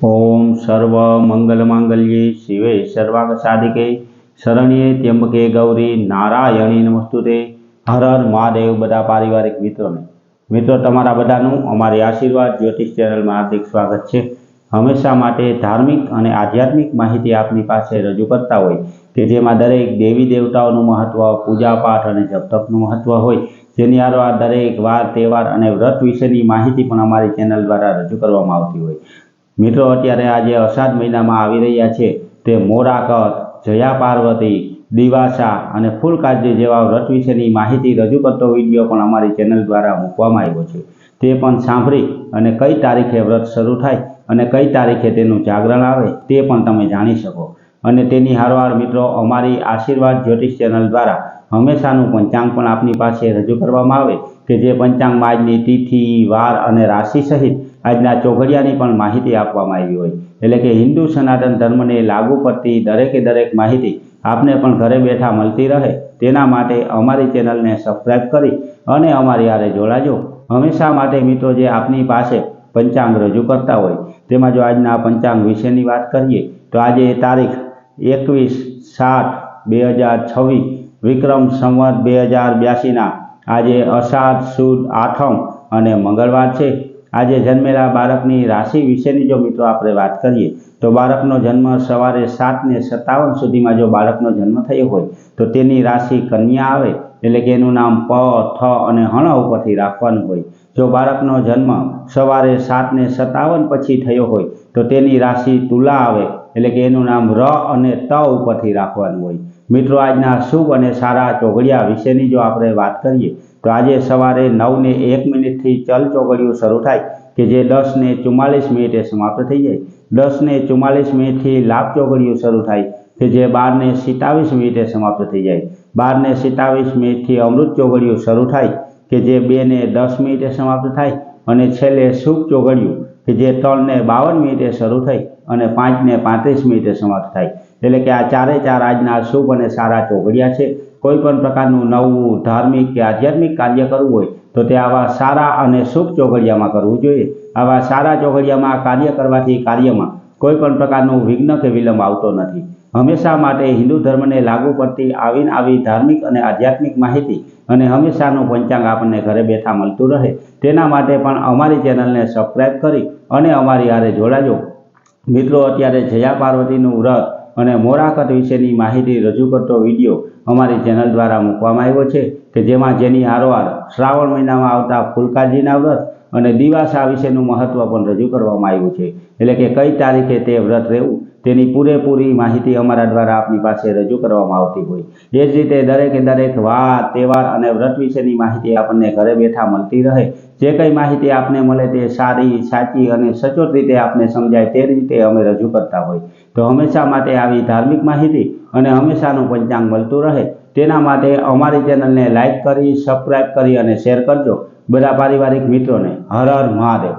ओम सर्व मंगल मांगल्ये शिवे सर्वार्थ साधिके शरण्ये त्र्यंबके गौरी नारायणी नमस्तुते। हर हर महादेव। बधा पारिवारिक मित्रों तमारा बधानुं अमारी आशीर्वाद ज्योतिष चेनल में हार्दिक स्वागत है। हमेशा माटे धार्मिक और आध्यात्मिक माहिती आपनी पासे रजू करता होय के जेमां दरेक देवी देवताओं महत्व, पूजा पाठ और जप तपनुं महत्व होय, जेनी हारोहार दरेक वार तहेवार और व्रत विशेनी माहिती पण अमारी चेनल द्वारा रजू करवामां आवती होय। मित्रों अत्यारे आज अषाढ़ महीना में आवी रह्या छे ते मोराकत, जया पार्वती, दिवासा और फूलकाजी जेवा व्रत विशेनी माहिती रजू करतो विडियो पण अमारी चेनल द्वारा मूकवामां आव्यो छे। ते पण सांभळी अने कई तारीखे व्रत शरू थाय अने कई तारीखे तेनुं जागरण आवे ते पण तमे जाणी शको। अने तेनी हारोहार मित्रों अमारी आशीर्वाद ज्योतिष चेनल द्वारा हमेशानुं पंचांग पण आपनी पासे रजू करवामां आवे के जे पंचांग में आजनी तिथि, वार अने राशि सहित आजना चौघड़ियानी पण माहिती आपवामां आवी होय। एटले के हिंदू सनातन धर्म ने लागू पड़ती दरेके दरेक माहिती आपने पण घरे बैठा मळती रहे तेना माटे अमारी चेनल ने सब्सक्राइब करी अने अमारी हारे जोड़ाजो। हमेशा माटे मित्रों जे आपनी पासे पंचांग रजू करता होय तेमां जो आजना पंचांग विशेनी वात करीए तो आज तारीख 21/7/2026 विक्रम संवत 2082 ना आज अषाढ़ सुद आठम अने मंगलवार छे। आज जन्मेला बाळकनी राशि विशेनी जो मित्रों आपणे वात करीए तो बाळकनो जन्म सवारे 7:57 सुधीमां जो बाळकनो जन्म थयो होय तो तेनी राशि कन्या आवे एटले के एनुं नाम प, थ अने हण उपरथी राखवानुं होय। जो बाळकनो जन्म सवारे 7:57 पछी थयो होय तो तेनी राशि तुला आवे एटले के एनुं नाम र अने त उपरथी राखवानुं होय। मित्रों आजना शुभ अने सारा चौघड़िया विशेनी जो आपणे वात करीए तो आज सवारे 9:01 थी चल चौघड़ियुं शरू थाय के जे 10:44 समाप्त थई जाय। 10:44 थी लाभ चौघड़ियुं शरू थाय के जे 12:27 समाप्त थई जाय। 12:27 थी अमृत चौघड़ियुं शरू थाय के जे 2:10 समाप्त थाय अने छेल्ले शुभ चौघड़ियुं के जे 3:52 शरू थई अने 5:35 समाप्त थाय। एटले के आ चारे चार आजना शुभ अने सारा चौघड़िया छे। कोईपण प्रकारनुं नवुं धार्मिक के आध्यात्मिक कार्य करवुं होय तो ते आवा सारा अने शुभ चौघड़ियामां करवुं जोईए। आवा सारा चौघड़ियामां कार्य करवाथी कार्यमां कोईपण प्रकारनुं विघ्न के विलंब आवतो नथी। हमेशा माटे हिंदू धर्म ने लागू पड़ती आवीने आवी धार्मिक अने आध्यात्मिक माहिती अने हमेशानुं पंचांग आपणे घरे बैठा मळतुं रहे तेना माटे पण अमारी चेनल ने सब्सक्राइब करी अने अमारी हारे जोड़ाजो। मित्रों अत्यारे जया पार्वतीनुं व्रत अने मोराकत विशेनी माहिती रजू करतो विडियो अमारी चेनल द्वारा मूकवामां आव्यो छे के जेमां जेनी हारोहार श्रावण महीनामां आवता फूलकाजीना व्रत अने दिवासा विशेनुं महत्व पण रजू करवामां आव्युं छे। एटले के कई तारीखे ते व्रत रहेवुं तेनी पूरेपूरी माहिती अमारा द्वारा आपनी पासे रजू करवामां आवती होय। ए ज रीते दरेके दरेक वार तहेवार अने व्रत विशेनी माहिती आपणे घरे बैठा मळती रहे। जे कई माहिती आपने मळे ते सारी, साची अने सचोट रीते आपने समजाय ते रीते अमे रजू करता होय। तो हमेशा माटे आवी धार्मिक माहिती अने हमेशानुं पंचांग मळतुं रहे तेना माटे अमारी चेनल ने लाइक करी, सब्सक्राइब करी अने शेर करजो। बधा पारिवारिक मित्रों ने हर हर महादेव।